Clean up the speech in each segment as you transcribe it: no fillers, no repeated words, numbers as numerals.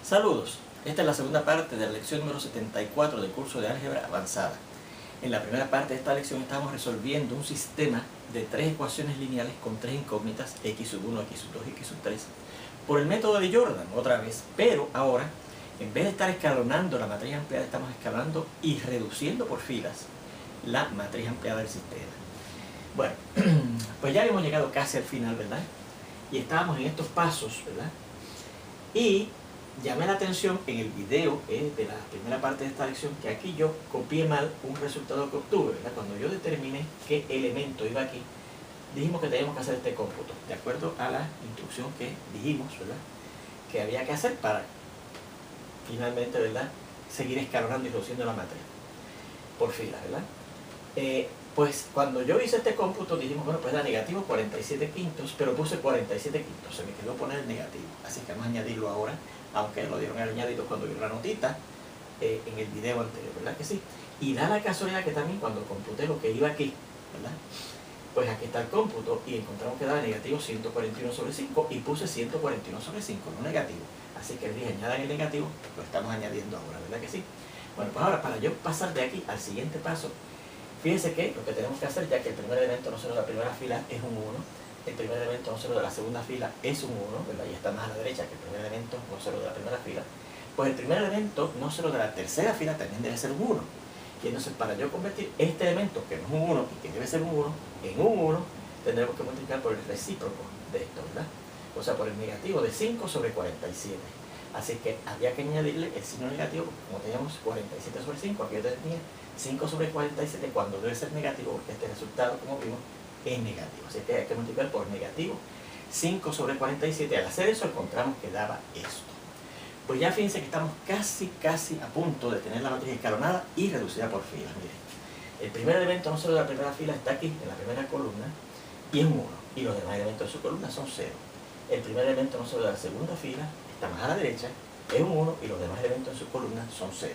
Saludos, esta es la segunda parte de la lección número 74 del curso de álgebra avanzada. En la primera parte de esta lección estamos resolviendo un sistema de tres ecuaciones lineales con tres incógnitas, x sub 1, x sub 2 y x sub 3, por el método de Jordan, otra vez, pero ahora, en vez de estar escalonando la matriz ampliada, estamos escalando y reduciendo por filas la matriz ampliada del sistema. Bueno, pues ya hemos llegado casi al final, ¿verdad? Y estábamos en estos pasos, ¿verdad? Y llamé la atención en el video de la primera parte de esta lección que aquí yo copié mal un resultado que obtuve, ¿verdad? Cuando yo determiné qué elemento iba aquí, dijimos que teníamos que hacer este cómputo, de acuerdo a la instrucción que dijimos, ¿verdad? Que había que hacer para finalmente, ¿verdad? Seguir escalonando y reduciendo la matriz por filas, ¿verdad? Pues cuando yo hice este cómputo dijimos, bueno, pues era negativo 47 quintos, pero puse 47 quintos, se me quedó poner el negativo, así que vamos a añadirlo ahora, aunque lo dieron añadido cuando vieron la notita en el video anterior, ¿verdad que sí? Y da la casualidad que también cuando computé lo que iba aquí, ¿verdad? Pues aquí está el cómputo y encontramos que daba negativo 141 sobre 5 y puse 141 sobre 5, no negativo. Así que les dije, añadan el negativo, lo estamos añadiendo ahora, ¿verdad que sí? Bueno, pues ahora para yo pasar de aquí al siguiente paso, fíjense que lo que tenemos que hacer, ya que el primer elemento no solo de la primera fila es un 1, el primer elemento no solo de la segunda fila es un 1, ¿verdad? Y está más a la derecha que el primer elemento no solo de la primera fila, pues el primer elemento no solo de la tercera fila también debe ser un 1. Y entonces para yo convertir este elemento, que no es un 1 y que debe ser un 1, en un 1, tendremos que multiplicar por el recíproco de esto, ¿verdad? O sea, por el negativo de 5 sobre 47. Así que había que añadirle el signo negativo, como teníamos 47 sobre 5, aquí yo tenía 5 sobre 47 cuando debe ser negativo, porque este resultado, como vimos, es negativo. Así que hay que multiplicar por negativo 5 sobre 47. Al hacer eso encontramos que daba esto. Pues ya fíjense que estamos casi a punto de tener la matriz escalonada y reducida por filas. Miren, el primer elemento no solo de la primera fila está aquí, en la primera columna, y es un 1. Y los demás elementos de su columna son 0. El primer elemento no solo de la segunda fila está más a la derecha, es un 1, y los demás elementos de su columna son 0.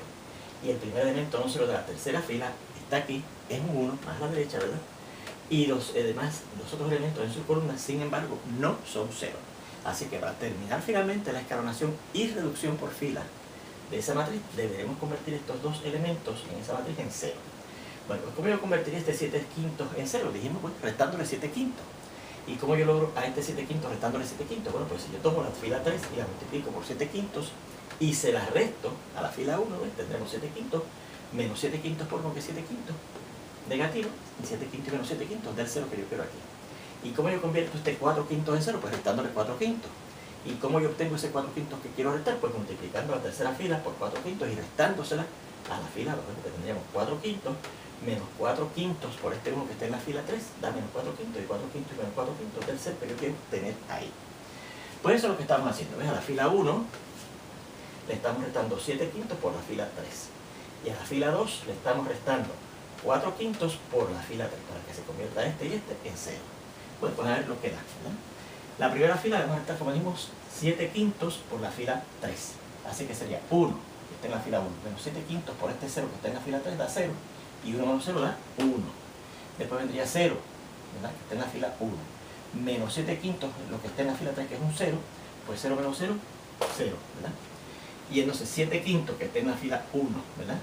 Y el primer elemento no solo de la tercera fila está aquí, es un 1, más a la derecha, ¿verdad? Y los otros elementos en su columna, sin embargo, no son 0. Así que para terminar finalmente la escalonación y reducción por fila de esa matriz, deberemos convertir estos dos elementos en esa matriz en 0. Bueno, pues ¿cómo yo convertiría este 7 quintos en 0? Dijimos, pues, restándole 7 quintos. ¿Y cómo yo logro a este 7 quintos restándole 7 quintos? Bueno, pues si yo tomo la fila 3 y la multiplico por 7 quintos y se la resto a la fila 1, ¿ves? Tendremos 7 quintos menos 7 quintos por lo que 7 quintos negativo, y 7 quintos y menos 7 quintos del 0 que yo quiero aquí. ¿Y cómo yo convierto este 4 quintos en 0? Pues restándole 4 quintos. ¿Y cómo yo obtengo ese 4 quintos que quiero restar? Pues multiplicando la tercera fila por 4 quintos y restándosela a la fila 2, porque tendríamos 4 quintos menos 4 quintos por este 1 que está en la fila 3, da menos 4 quintos, y 4 quintos y menos 4 quintos del 0 que yo quiero tener ahí. Pues eso es lo que estamos haciendo. ¿Ves? A la fila 1 le estamos restando 7 quintos por la fila 3. Y a la fila 2 le estamos restando 4 quintos por la fila 3, para que se convierta este y este en 0. Bueno, pues a ver lo que da, ¿verdad? La primera fila le vamos a restar, como dijimos, 7 quintos por la fila 3. Así que sería 1, que está en la fila 1, menos 7 quintos por este 0 que está en la fila 3, da 0. Y 1 menos 0 da 1. Después vendría 0, ¿verdad? Que está en la fila 1. Menos 7 quintos, lo que está en la fila 3, que es un 0, pues 0 menos 0, 0, ¿verdad? Y entonces 7 quintos, que está en la fila 1, ¿verdad?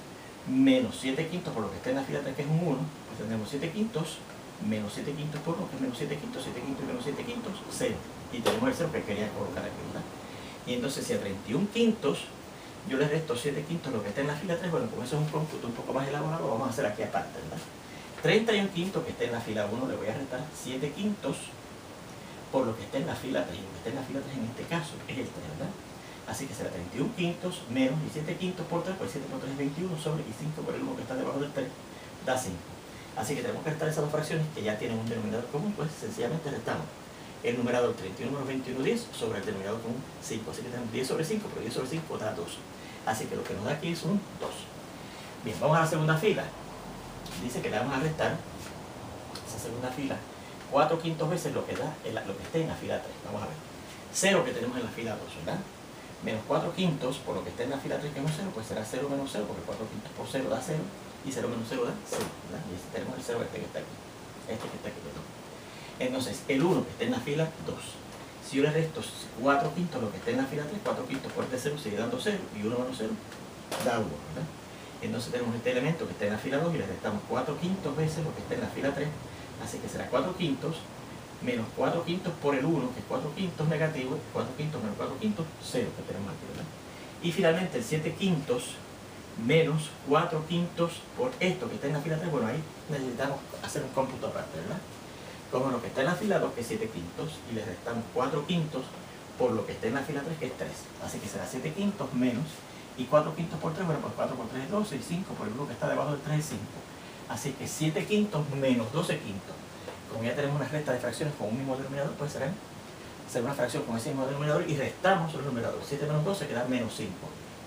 Menos 7 quintos por lo que está en la fila 3, que es un 1, pues tendremos 7 quintos, menos 7 quintos por lo que es menos 7 quintos, 7 quintos y menos 7 quintos, 0. Y tenemos el 0 que quería colocar aquí, ¿verdad? Y entonces si a 31 quintos yo le resto 7 quintos lo que está en la fila 3, bueno, como eso es un cómputo un poco más elaborado, lo vamos a hacer aquí aparte, ¿verdad? 31 quintos que está en la fila 1 le voy a restar 7 quintos por lo que está en la fila 3. Lo que está en la fila 3 en este caso es el 3, ¿verdad? Así que será 31 quintos menos y 7 quintos por 3, pues 7 por 3 es 21 sobre y 5 por el 1 que está debajo del 3 da 5. Así que tenemos que restar esas dos fracciones que ya tienen un denominador común, pues sencillamente restamos el numerador 31 menos 21, 10 sobre el denominador común 5. Así que tenemos 10 sobre 5, pero 10 sobre 5 da 2. Así que lo que nos da aquí es un 2. Bien, vamos a la segunda fila. Dice que le vamos a restar esa segunda fila 4 quintos veces lo que da lo que esté en la fila 3. Vamos a ver. 0 que tenemos en la fila 2, ¿verdad? Menos 4 quintos por lo que está en la fila 3, que es un 0, pues será 0 menos 0, porque 4 quintos por 0 da 0, y 0 menos 0 da 0, ¿verdad? Y tenemos el 0 que está aquí, perdón. Entonces, el 1 que está en la fila 2. Si yo le resto 4 quintos lo que está en la fila 3, 4 quintos por este 0 sigue dando 0, y 1 menos 0 da 1, ¿verdad? Entonces tenemos este elemento que está en la fila 2 y le restamos 4 quintos veces lo que está en la fila 3, así que será 4 quintos menos 4 quintos por el 1, que es 4 quintos negativo, 4 quintos menos 4 quintos, 0 que tenemos aquí, ¿verdad? Y finalmente el 7 quintos menos 4 quintos por esto que está en la fila 3, bueno, ahí necesitamos hacer un cómputo aparte, ¿verdad? Como lo que está en la fila 2, que es 7 quintos, y le restamos 4 quintos por lo que está en la fila 3, que es 3. Así que será 7 quintos menos, y 4 quintos por 3, bueno, pues 4 por 3 es 12, y 5 por el 1 que está debajo del 3 es 5. Así que 7 quintos menos 12 quintos. Como ya tenemos una resta de fracciones con un mismo denominador, pues será una fracción con ese mismo denominador y restamos los numeradores. 7 menos 12 queda menos 5.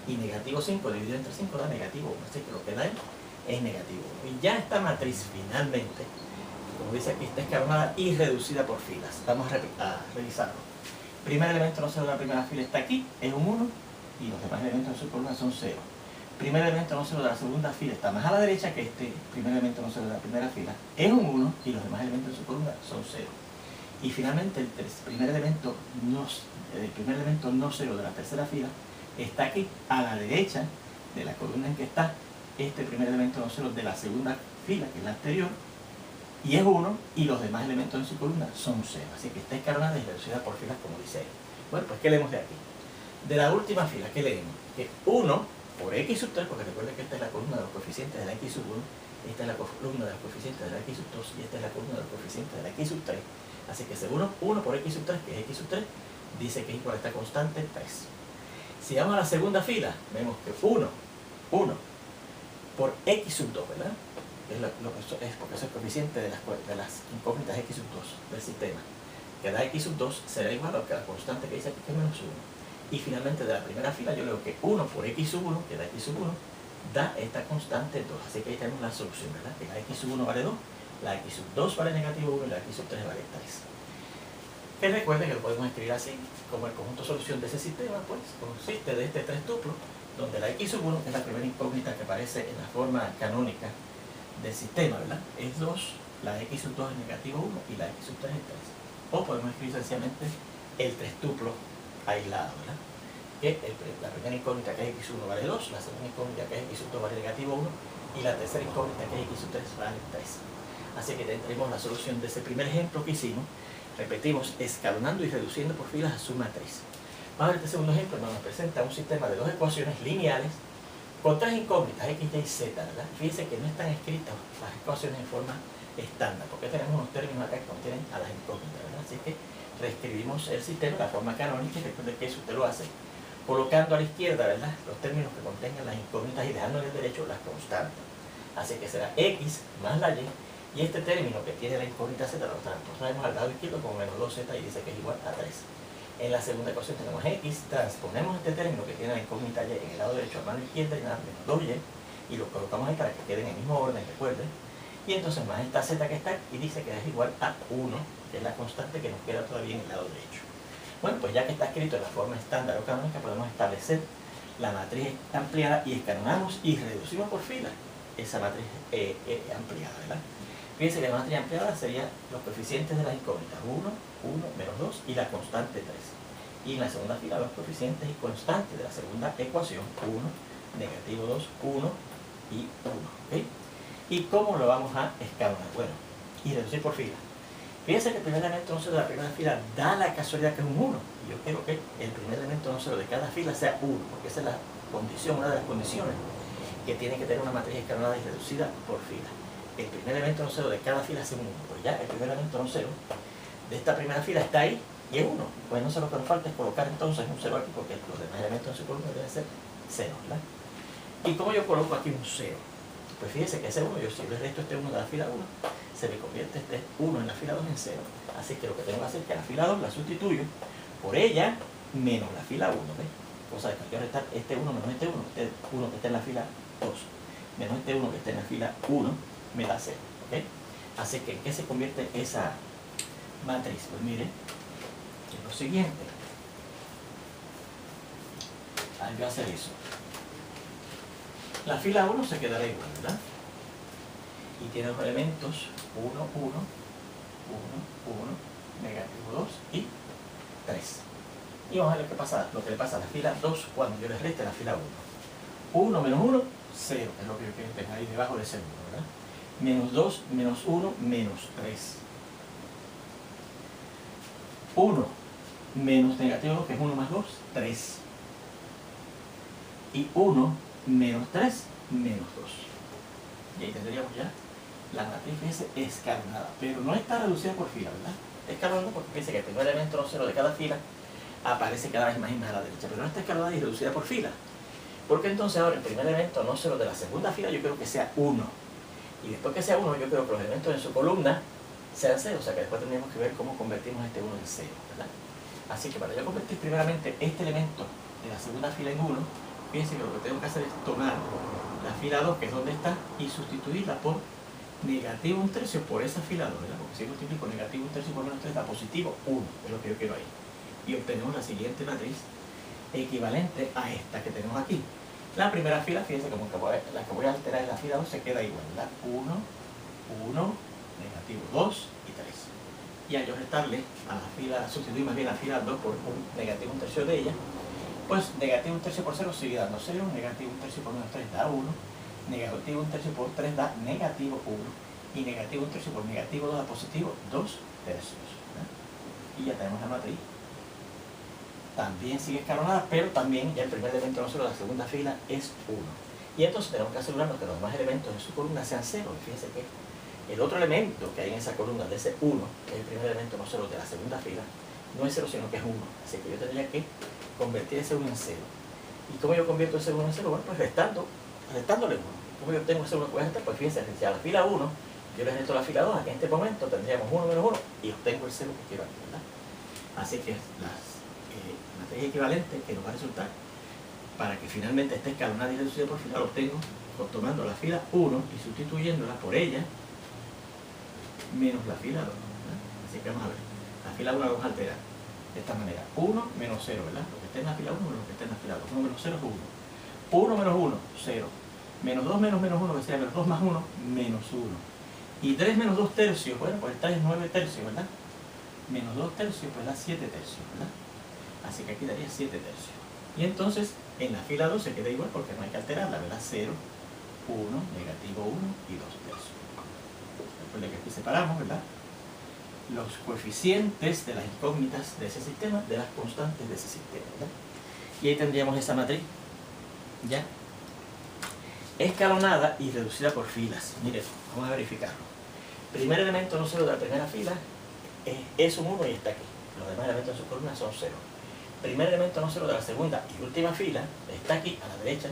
Y negativo 5 dividido entre 5 da negativo 1. Así que lo que da es negativo 1. Y ya esta matriz finalmente, como dice aquí, está escalonada y reducida por filas. Vamos a revisarlo. Primer elemento no cero de la primera fila está aquí, es un 1, y los demás elementos de su columna son 0. Primer elemento no cero de la segunda fila está más a la derecha que este primer elemento no cero de la primera fila, es un 1, y los demás elementos de su columna son 0. Y finalmente el primer elemento no cero de la tercera fila está aquí a la derecha de la columna en que está este primer elemento no cero de la segunda fila, que es la anterior, y es 1, y los demás elementos en su columna son 0. Así que está escalonada y reducida por filas, como dice ahí. Bueno, pues ¿qué leemos de aquí? De la última fila, ¿qué leemos? Que 1 por x sub 3, porque recuerden que esta es la columna de los coeficientes de la x sub 1, esta es la columna de los coeficientes de la x sub 2, y esta es la columna de los coeficientes de la x sub 3. Así que según 1 por x sub 3, que es x sub 3, dice que es igual a esta constante 3. Si vamos a la segunda fila, vemos que 1 por x sub 2, ¿verdad? Es porque es el coeficiente de las incógnitas x sub 2 del sistema, que da x sub 2 será igual a la constante que dice aquí, que es menos 1. Y finalmente de la primera fila yo leo que 1 por x sub 1, que da x sub 1, da esta constante 2. Así que ahí tenemos la solución, ¿verdad? Que la x sub 1 vale 2, la x sub 2 vale negativo 1 y la x sub 3 vale 3. Que recuerden que lo podemos escribir así, como el conjunto solución de ese sistema, pues consiste de este tuplo, donde la x sub 1, que es la primera incógnita que aparece en la forma canónica del sistema, ¿verdad? Es 2, la x sub 2 es negativo 1 y la x sub 3 es 3. O podemos escribir sencillamente el tuplo aislado, ¿verdad? Que la primera incógnita, que es x sub 1, vale 2, la segunda incógnita, que es x sub 2, vale negativo 1, y la tercera incógnita, que es x sub 3, vale 3. Así que tendremos la solución de ese primer ejemplo que hicimos, repetimos, escalonando y reduciendo por filas a su matriz. Vamos a ver este segundo ejemplo, nos presenta un sistema de dos ecuaciones lineales con tres incógnitas, x, y, z, ¿verdad? Fíjense que no están escritas las ecuaciones en forma estándar, porque tenemos unos términos acá que contienen a las incógnitas, ¿verdad? Así que reescribimos el sistema de la forma canónica, y recuerden que eso usted lo hace colocando a la izquierda, ¿verdad?, los términos que contengan las incógnitas y dejando en el derecho las constantes. Así que será x más la y, y este término que tiene la incógnita z lo traemos al lado izquierdo como menos 2z y dice que es igual a 3. En la segunda ecuación tenemos x, transponemos este término que tiene la incógnita y en el lado derecho a mano izquierda y nada menos 2y, y lo colocamos ahí para que quede en el mismo orden, recuerden. Y entonces más esta z que está y dice que es igual a 1, que es la constante que nos queda todavía en el lado derecho. Bueno, pues ya que está escrito en la forma estándar o canónica, podemos establecer la matriz ampliada y escalonamos y reducimos por fila esa matriz ampliada, ¿verdad? Fíjense que la matriz ampliada sería los coeficientes de las incógnitas 1, 1, menos 2 y la constante 3. Y en la segunda fila los coeficientes y constantes de la segunda ecuación 1, negativo 2, 1 y 1. ¿Okay? ¿Y cómo lo vamos a escalonar? Bueno, y reducir por fila. Fíjense que el primer elemento no cero de la primera fila da la casualidad que es un 1. Y yo quiero que el primer elemento no cero de cada fila sea 1, porque esa es la condición, una de las condiciones que tiene que tener una matriz escalonada y reducida por fila. El primer elemento no cero de cada fila es un 1. Pues ya el primer elemento no cero de esta primera fila está ahí y es 1. Pues no sé, lo que nos falta es colocar entonces un 0 aquí, porque los demás elementos en su columna deben ser 0, ¿verdad? ¿Y cómo yo coloco aquí un 0? Pues fíjense que ese 1, yo si le resto este 1 de la fila 1, se me convierte este 1 en la fila 2 en 0. Así que lo que tengo que hacer es que la fila 2 la sustituyo por ella menos la fila 1, ¿ves? Cosa de que yo restar este 1 menos este 1, este 1 que está en la fila 2, menos este 1 que está en la fila 1, me da 0, ¿ok? Así que ¿en qué se convierte esa matriz? Pues mire, es lo siguiente. Al yo hacer eso, la fila 1 se quedará igual, ¿verdad? Y tiene los elementos 1, 1, 1, 1, negativo 2 y 3. Y vamos a ver lo que le pasa a la fila 2 cuando yo le reste a la fila 1. 1 menos 1, 0, es lo que yo quiero que tenga ahí debajo de ese 1, ¿verdad? Menos 2, menos 1, menos 3. 1 menos negativo 2, que es 1 más 2, 3. Y 1 menos 3, menos 2. Y ahí tendríamos ya la matriz, fíjense, escalonada. Pero no está reducida por fila, ¿verdad? Escalonada porque fíjense que el primer elemento no cero de cada fila aparece cada vez más y más a la derecha. Pero no está escalonada y reducida por fila. Porque entonces ahora el primer elemento no cero de la segunda fila yo quiero que sea 1. Y después que sea 1 yo quiero que los elementos en su columna sean 0. O sea que después tendríamos que ver cómo convertimos este 1 en 0, ¿verdad? Así que para yo convertir primeramente este elemento de la segunda fila en 1, fíjense que lo que tengo que hacer es tomar la fila 2, que es donde está, y sustituirla por negativo 1/3 por esa fila 2, ¿verdad? Porque si multiplico negativo 1/3 por menos 3 da positivo 1, es lo que yo quiero ahí. Y obtenemos la siguiente matriz equivalente a esta que tenemos aquí. La primera fila, fíjense como que la que voy a alterar en la fila 2 se queda igual, ¿verdad? 1, 1, negativo 2 y 3. Y al yo restarle a la fila, sustituir más bien la fila 2 por un negativo 1/3 de ella, pues negativo 1/3 por 0 sigue dando 0, negativo 1/3 por menos 3 da 1, negativo 1/3 por 3 da negativo 1, y negativo 1/3 por negativo 2 da positivo 2/3. Y ya tenemos la matriz. También sigue escalonada, pero también ya el primer elemento no solo de la segunda fila es 1. Y entonces tenemos que asegurarnos que los demás elementos de su columna sean 0. Fíjense que el otro elemento que hay en esa columna de ese 1, que es el primer elemento no solo de la segunda fila, no es 0 sino que es 1. Así que yo tendría que convertir ese 1 en 0. ¿Y cómo yo convierto ese 1 en 0? Bueno, pues restándole 1. ¿Cómo yo obtengo ese 1 que voy a restar? Pues fíjense, si a la fila 1 yo le resto la fila 2, en este momento tendríamos 1 menos 1 y obtengo el 0 que quiero aquí, ¿verdad? Así que las matriz equivalente que nos va a resultar para que finalmente esté escalonada y reducida por fila, lo obtengo tomando la fila 1 y sustituyéndola por ella menos la fila 2, ¿verdad? Así que vamos a ver, la fila 1 la vamos a alterar de esta manera: 1 menos 0, ¿verdad? Lo que esté en la fila 1 menos lo que esté en la fila 2. 1 menos 0 es 1, 1 menos 1, 0, menos 2 menos menos 1, que sería menos 2 más 1, menos 1, y 3 menos 2 tercios, bueno, pues esta es 9 tercios, ¿verdad? Menos 2 tercios, pues da 7 tercios, ¿verdad? Así que aquí daría 7 tercios. Y entonces en la fila 2 se queda igual porque no hay que alterarla, ¿verdad? 0, 1, negativo 1 y 2 tercios. Recuerden que aquí separamos, ¿verdad?, los coeficientes de las incógnitas de ese sistema de las constantes de ese sistema, ¿verdad? Y ahí tendríamos esa matriz, ¿ya?, escalonada y reducida por filas. Miren, vamos a verificarlo. Primer elemento no cero de la primera fila es un 1 y está aquí. Los demás elementos de su columna son 0. Primer elemento no cero de la segunda y última fila está aquí a la derecha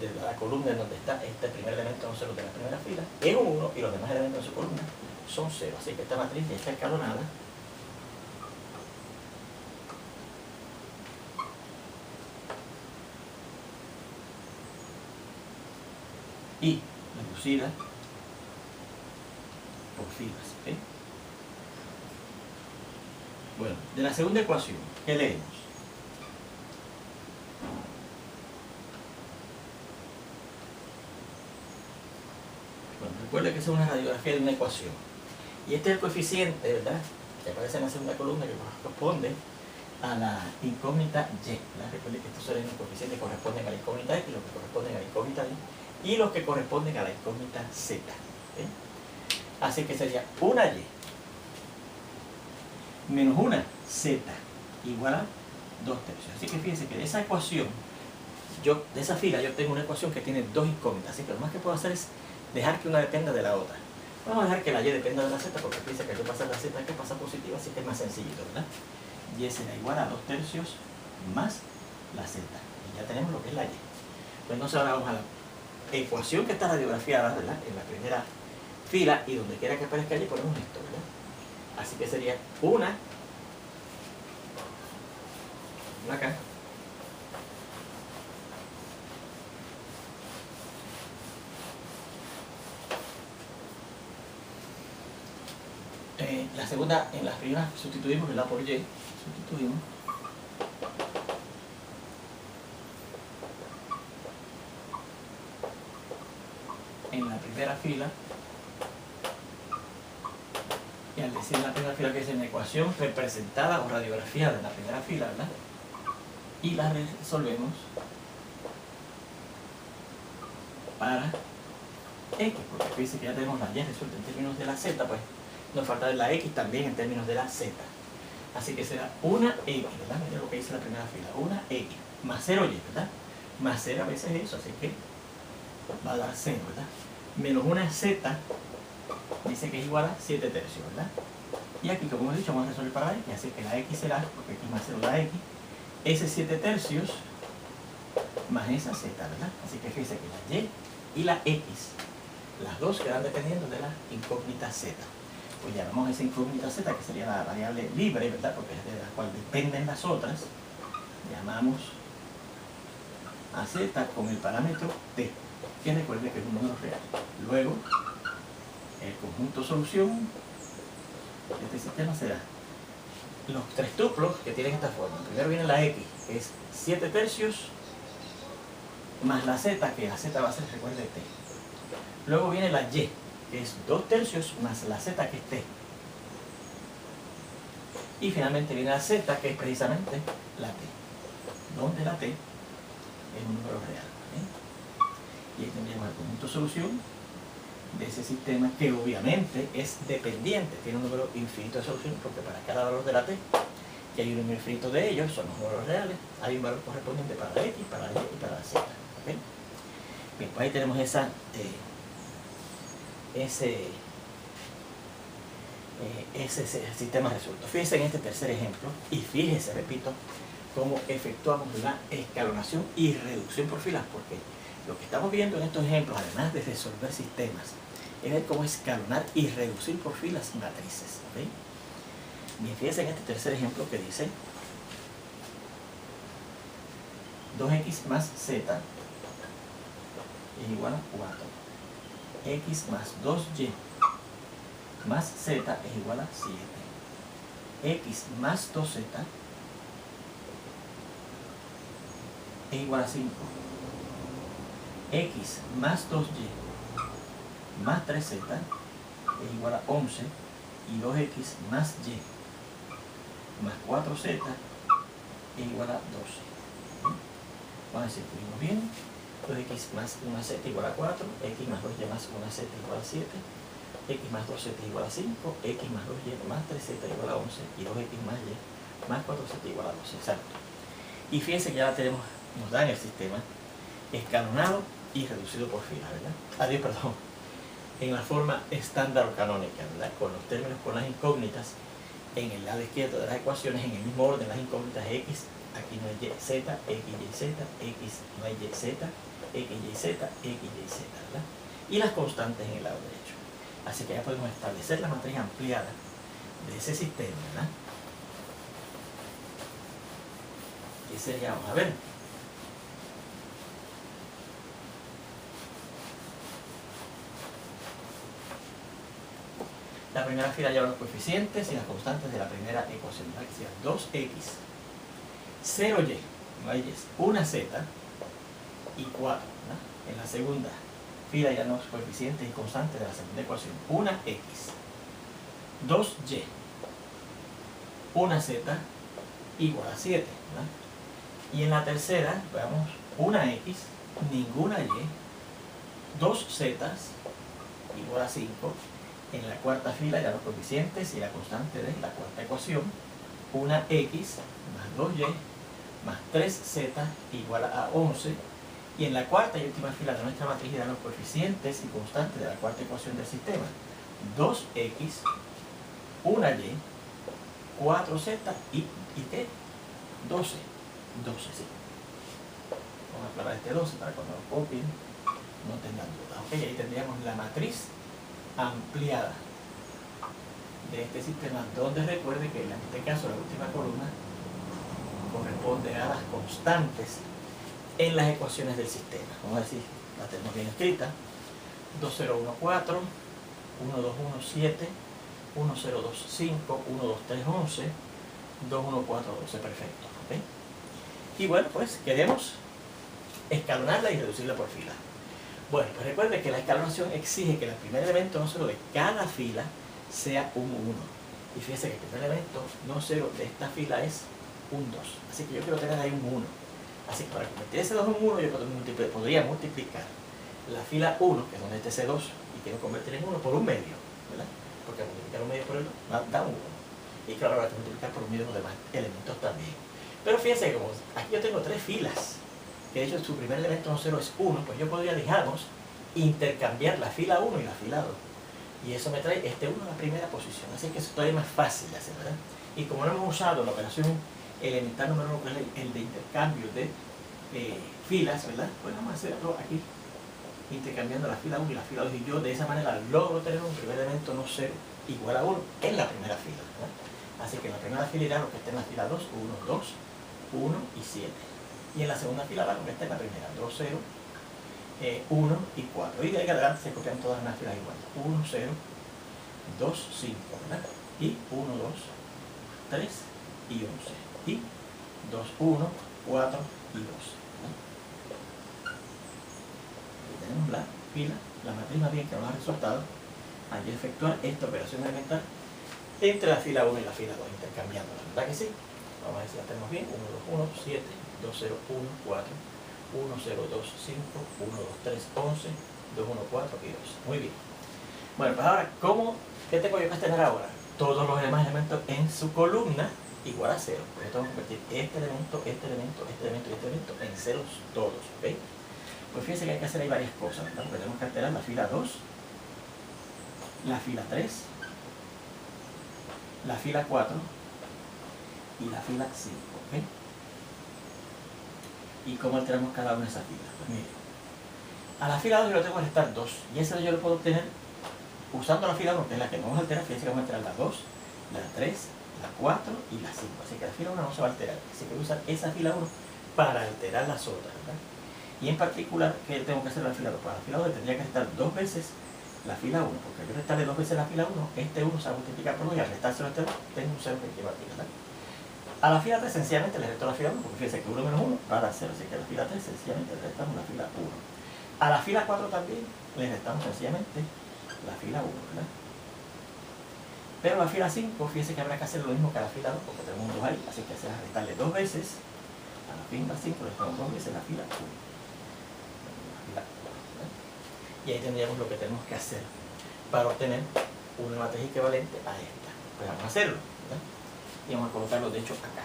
de la columna en donde está este primer elemento no cero de la primera fila, es un 1 y los demás elementos de su columna son 0. Así que esta matriz ya está escalonada y reducida por filas, ¿okay? Bueno, de la segunda ecuación, ¿qué leemos? Bueno, recuerda que esa es una radiografía de una ecuación. Y este es el coeficiente, ¿verdad?, que aparece en la segunda columna, que corresponde a la incógnita y, ¿verdad? Recuerden que estos son los coeficientes que corresponden a la incógnita x, los que corresponden a la incógnita y los que corresponden a la incógnita z, ¿okay? Así que sería una y menos una z igual a 2 tercios. Así que fíjense que de esa ecuación, de esa fila, yo tengo una ecuación que tiene dos incógnitas. Así que lo más que puedo hacer es dejar que una dependa de la otra. Vamos a dejar que la y dependa de la z, porque fíjense que al yo pasar la z que pasa positiva, así que es más sencillito, ¿verdad? Y será igual a 2 tercios más la z. Y ya tenemos lo que es la y. Pues entonces ahora vamos a la ecuación que está radiografiada, ¿verdad?, en la primera fila, y donde quiera que aparezca y ponemos esto, ¿verdad? Así que sería una acá la segunda, en las primeras sustituimos el A por Y, sustituimos en la primera fila, y al decir en la primera fila que es en la ecuación representada o radiografiada en la primera fila, ¿verdad?, y la resolvemos para x, porque fíjense que ya tenemos la y resuelta en términos de la z, pues nos falta la x también en términos de la z. Así que será una x, ¿verdad? Mira lo que dice la primera fila, una x más 0y, ¿verdad? Más 0 a veces es eso, así que va a dar 0, ¿verdad? Menos una z, dice que es igual a 7 tercios, ¿verdad? Y aquí, como hemos dicho, vamos a resolver para x, así que la x será, porque x más 0 da x, ese 7 tercios más esa z, ¿verdad? Así que fíjense que la y y la x, las dos quedan dependiendo de la incógnita z. Pues llamamos esa incógnita z, que sería la variable libre, ¿verdad? Porque es de la cual dependen las otras. Llamamos a z con el parámetro t, que recuerde que es un número real. Luego, el conjunto solución de este sistema será los tres tuplos que tienen esta forma. Primero viene la x, que es 7 tercios, más la z, que la z va a ser, recuerde, t. Luego viene la y, que es 2 tercios más la z, que es t. Y finalmente viene la z, que es precisamente la t, donde la t es un número real. Y ahí tendríamos el conjunto solución de ese sistema, que obviamente es dependiente, tiene un número infinito de soluciones, porque para cada valor de la t, que hay un número infinito de ellos, son los números reales, hay un valor correspondiente para la x, para la y y para la z. ¿Okay? Bien, pues ahí tenemos ese sistema resuelto. Fíjense en este tercer ejemplo, y fíjense, repito, cómo efectuamos la escalonación y reducción por filas, porque lo que estamos viendo en estos ejemplos, además de resolver sistemas, es ver cómo escalonar y reducir por filas matrices. ¿Okay? Bien, fíjense en este tercer ejemplo que dice 2x más z es igual a 4. X más 2y más z es igual a 7. X más 2z es igual a 5. X más 2y más 3z es igual a 11. Y 2x más y más 4z es igual a 12. Vamos a decir, escribimos bien. 2x más 1z igual a 4, x más 2y más 1z igual a 7, x más 2z igual a 5, x más 2y más 3z igual a 11, y 2x más y más 4z igual a 12, exacto. Y fíjense que ya tenemos, nos dan el sistema escalonado y reducido por filas, ¿verdad? Adiós, perdón. En la forma estándar o canónica, ¿verdad? Con los términos, con las incógnitas, en el lado izquierdo de las ecuaciones, en el mismo orden, las incógnitas x, aquí no hay y, z, x, y, z, x, no hay y, z, x, y, z, x, y, z, ¿verdad? Y las constantes en el lado derecho. Así que ya podemos establecer la matriz ampliada de ese sistema, ¿verdad? ¿Qué sería? Vamos a ver. La primera fila lleva los coeficientes y las constantes de la primera ecuación, ¿verdad? Que sería 2x, 0y, no hay y, una z y 4, ¿verdad? En la segunda fila ya los coeficientes y constantes de la segunda ecuación, una x, 2y, una z igual a 7, ¿verdad? Y en la tercera, veamos, una x, ninguna y, dos z igual a 5. En la cuarta fila ya los coeficientes y la constante de la cuarta ecuación, una x más 2y más 3z igual a 11. Y en la cuarta y última fila de nuestra matriz dan los coeficientes y constantes de la cuarta ecuación del sistema, 2x, una y, 4z y ¿qué? 12. 12, sí. Vamos a aclarar este 12 para cuando lo copien no tengan dudas. Ok, ahí tendríamos la matriz ampliada de este sistema, donde recuerde que en este caso la última columna corresponde a las constantes en las ecuaciones del sistema. Vamos a decir, la tenemos bien escrita: 2014, 1217, 1025, 12311, 21412, perfecto. ¿Okay? Y bueno, pues queremos escalonarla y reducirla por fila. Bueno, pues recuerde que la escalonación exige que el primer elemento no cero de cada fila sea un 1. Y fíjese que el primer elemento no cero de esta fila es un 2. Así que yo quiero tener ahí un 1. Así que para convertir ese 2 en un 1, yo podría multiplicar la fila 1, que es donde está ese 2, y quiero convertir en 1 por un medio, ¿verdad? Porque multiplicar un medio por el 2 da un 1. Y claro, ahora hay que multiplicar por un medio de los demás elementos también. Pero fíjense que como aquí yo tengo 3 filas, que de hecho su primer elemento no 0 es 1, pues yo podría, digamos, intercambiar la fila 1 y la fila 2. Y eso me trae este 1 a la primera posición. Así que eso es todavía más fácil de hacer, ¿verdad? Y como no hemos usado la operación elemental número 1, que es el de intercambio de filas, ¿verdad? Pues vamos a hacerlo aquí, intercambiando la fila 1 y la fila 2. Y yo de esa manera logro tener un primer elemento no 0 igual a 1 en la primera fila, ¿verdad? Así que en la primera fila irá lo que esté en la fila 2, 1, 2, 1 y 7. Y en la segunda fila va lo que esté en la primera, 2, 0, 1 y 4. Y de ahí adelante se copian todas las filas iguales. 1, 0, 2, 5, ¿verdad? Y 1, 2, 3 y 11. Y 2, 1, 4 y 2. ¿verdad? Aquí tenemos la fila, la matriz más bien que nos da resultado. Hay que efectuar esta operación elemental entre la fila 1 y la fila 2, intercambiándola, ¿verdad que sí? Vamos a ver si la tenemos bien. 1, 2, 1, 7, 2, 0, 1, 4, 1, 0, 2, 5, 1, 2, 3, 11, 2, 1, 4 y 2. Muy bien. Bueno, pues ahora, ¿qué tengo yo que tener ahora? Todos los demás elementos en su columna igual a 0. Pues esto vamos a convertir este elemento, este elemento, este elemento y este elemento en ceros todos, ¿ok? Pues fíjense que hay que hacer ahí varias cosas, ¿verdad? Porque tenemos que alterar la fila 2, la fila 3, la fila 4 y la fila 5, ¿ok? ¿Y cómo alteramos cada una de esas filas? Pues miren, a la fila 2 yo le tengo que restar 2, y esa yo lo puedo obtener usando la fila 1, que es la que vamos a alterar. Fíjense que vamos a alterar la 2, la 3, la 4 y la 5, así que la fila 1 no se va a alterar, así que voy a usar esa fila 1 para alterar las otras, ¿verdad? Y en particular, ¿qué tengo que hacer en la fila 2? Para la fila 2 tendría que restar 2 veces la fila 1, porque al yo restarle 2 veces la fila 1, este 1 se va a multiplicar por 2 y al restárselo a este 2, tengo un 0 que lleva aquí, ¿verdad? A la fila 3 sencillamente le resto la fila 1, porque fíjense que 1 menos 1 va a dar 0, así que a la fila 3 sencillamente le restamos la fila 1. A la fila 4 también le restamos sencillamente la fila 1, ¿verdad? Pero a la fila 5, fíjense que habrá que hacer lo mismo que a la fila 2, porque tenemos un 2 ahí, así que se va a restarle 2 veces a la fila 5, le restamos 2 veces la fila 1. Y ahí tendríamos lo que tenemos que hacer para obtener una matriz equivalente a esta. Pues vamos a hacerlo, ¿verdad? Y vamos a colocarlo de hecho acá.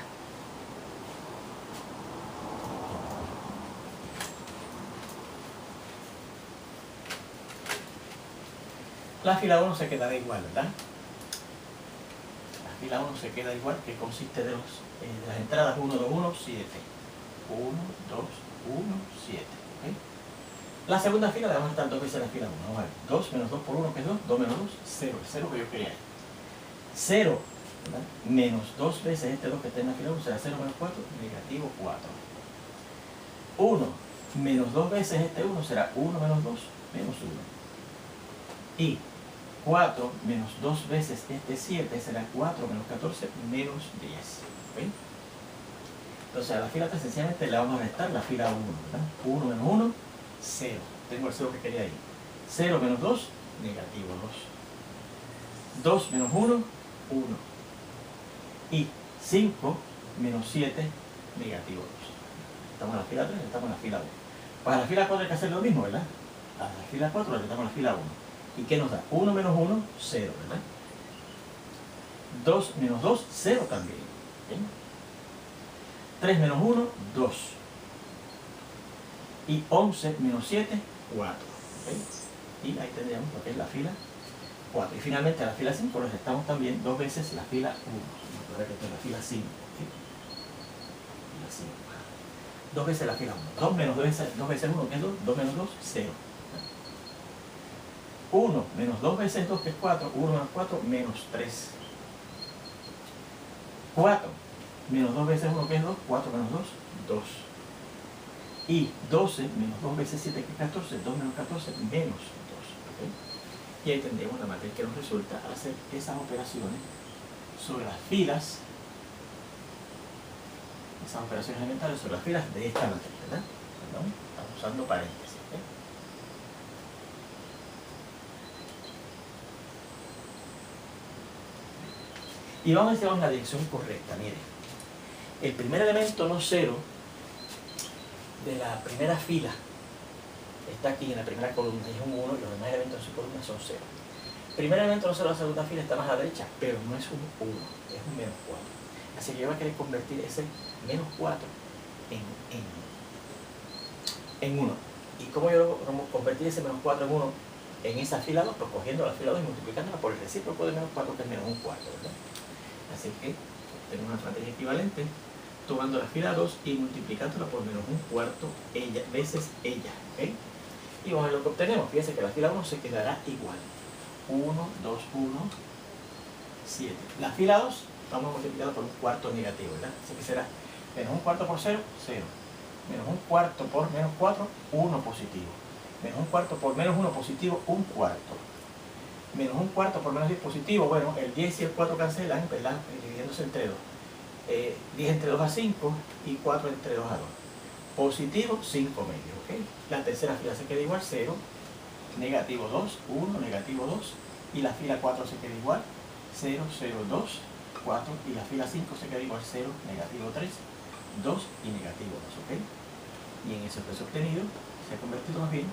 La fila 1 se quedará igual, ¿verdad? La fila 1 se queda igual, que consiste de las entradas 1, 2, 1, 7. 1, 2, 1, 7. ¿Okay? La segunda fila le vamos a estar 2 veces la fila 1. Vamos a ver. 2 menos 2 por 1, que es 2. 2 menos 2, 0. El 0 que yo quería. 0, ¿verdad? Menos 2 veces este 2 que está en la fila 1 será 0 menos 4, negativo 4. 1 menos 2 veces este 1 será 1 menos 2, menos 1. Y 4 menos 2 veces este 7 será 4 menos 14, menos 10. ¿Okay? Entonces a la fila 3 sencillamente le vamos a restar la fila 1, ¿verdad? 1 menos 1, 0. Tengo el 0 que quería ahí. 0 menos 2, negativo 2. 2 menos 1, 1. Y 5 menos 7, negativo 2. Estamos en la fila 3, estamos en la fila 1. Para la fila 4 hay que hacer lo mismo, ¿verdad? A la fila 4 le estamos en la fila 1. ¿Y qué nos da? 1 menos 1, 0, ¿verdad? 2 menos 2, 0 también. ¿Okay? 3 menos 1, 2. Y 11 menos 7, 4. ¿Okay? Y ahí tendríamos lo que es la fila 4. Y finalmente a la fila 5 le restamos también 2 veces la fila 1. Vamos a ver que esta es la fila 5. ¿Okay? Fila 5. 2 veces la fila 1. 2 menos 2 veces 1, que es 2. 2 menos 2, 0. 1 menos 2 veces 2, que es 4. 1 menos 4, menos 3. 4 menos 2 veces 1, que es 2. 4 menos 2, 2. Y 12 menos 2 veces 7, que es 14. 2 menos 14, menos 2. ¿Okay? Y ahí tendremos la matriz que nos resulta al hacer esas operaciones sobre las filas, esas operaciones elementales sobre las filas de esta matriz, ¿verdad? Perdón, estamos usando paréntesis. ¿Okay? Y vamos a ver si vamos en la dirección correcta. Miren, el primer elemento no cero de la primera fila está aquí en la primera columna, y es un 1, y los demás elementos de su columna son 0. El primer elemento no cero de la segunda fila está más a la derecha, pero no es un 1, es un menos 4. Así que yo voy a querer convertir ese menos 4 en 1. ¿Y cómo yo lo convertir ese menos 4 en 1 en esa fila 2? Pues cogiendo la fila 2 y multiplicándola por el recíproco de menos 4, que es menos un cuarto, ¿verdad? Así que tenemos una matriz equivalente tomando la fila 2 y multiplicándola por menos un cuarto veces ella, ¿ok? Y vamos a ver lo que obtenemos. Fíjense que la fila 1 se quedará igual. 1, 2, 1, 7. La fila 2 vamos a multiplicarla por un cuarto negativo, ¿verdad? Así que será menos un cuarto por 0, 0. Menos un cuarto por menos 4, 1 positivo. Menos un cuarto por menos 1 positivo, un cuarto. Menos un cuarto por menos 10 positivo, bueno, el 10 y el 4 cancelan, ¿verdad? Dividiéndose entre 2. 10 entre 2 a 5 y 4 entre 2 a 2. Positivo, 5 medios, ¿ok? La tercera fila se queda igual, 0, negativo 2, 1, negativo 2, y la fila 4 se queda igual, 0, 0, 2, 4, y la fila 5 se queda igual, 0, negativo 3, 2 y negativo 2, ¿ok? Y en ese expreso obtenido se ha convertido más bien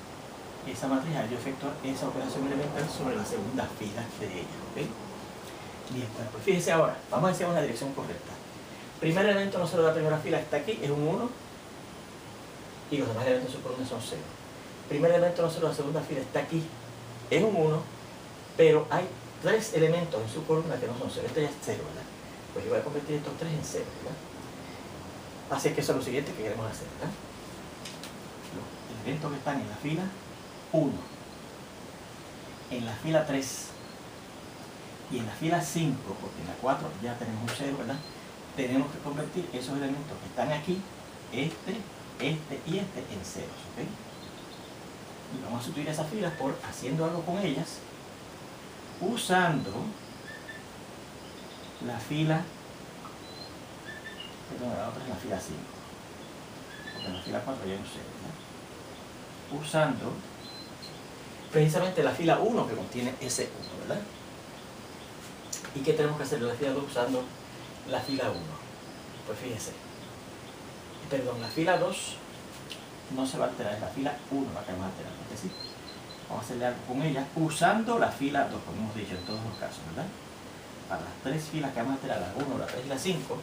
esa matriz a yo efectuar esa operación elemental sobre la segunda fila de ella, ¿ok? Bien, bueno, pues fíjense ahora, vamos a decir una dirección correcta. Primer elemento no cero de la primera fila está aquí, es un 1, y los demás elementos de su columna son 0. Primer elemento no cero de la segunda fila está aquí, es un 1, pero hay 3 elementos en su columna que no son 0. Este ya es 0, ¿verdad? Pues yo voy a convertir estos 3 en 0, ¿verdad? Así es que eso es lo siguiente que queremos hacer, ¿verdad? Los elementos que están en la fila 1, en la fila 3 y en la fila 5, porque en la 4 ya tenemos un 0, ¿verdad? Tenemos que convertir esos elementos que están aquí, este y este, en ceros, ¿ok? Y vamos a sustituir esas filas por haciendo algo con ellas, usando la fila, perdón, la otra es la fila 5, porque en la fila 4 ya hay un 0, ¿verdad? Usando precisamente la fila 1 que contiene ese 1, ¿verdad? ¿Y qué tenemos que hacer en la fila 2 usando la fila 1? Pues fíjense, perdón, la fila 2 no se va a alterar, es la fila 1 la que vamos a alterar, porque sí, vamos a hacerle algo con ella usando la fila 2, como hemos dicho en todos los casos, ¿verdad? Para las 3 filas que vamos a alterar, la 1, la 3 y la 5,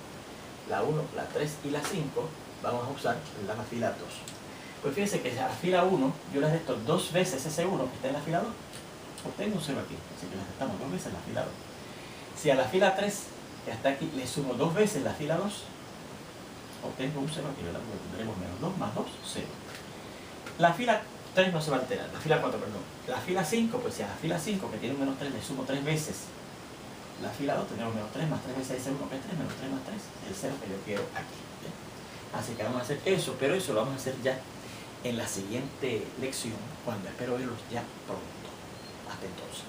la 1, la 3 y la 5, vamos a usar la fila 2. Pues fíjense que a la fila 1 yo le resto 2 veces ese 1 que está en la fila 2, obtengo un 0 aquí, así que le restamos 2 veces la fila 2. Si a la fila 3 que está aquí le sumo 2 veces la fila 2, obtengo un 0 aquí, ¿verdad? Porque tendremos menos 2 más 2, 0. La fila 3 no se va a alterar, la fila 4, perdón. La fila 5, pues si a la fila 5 que tiene un menos 3 le sumo 3 veces la fila 2, tenemos menos 3 más 3 veces ese 1 que es 3, menos 3 más 3, el 0 que yo quiero aquí, ¿bien? Así que vamos a hacer eso, pero eso lo vamos a hacer ya en la siguiente lección, cuando espero verlos ya pronto. Hasta entonces.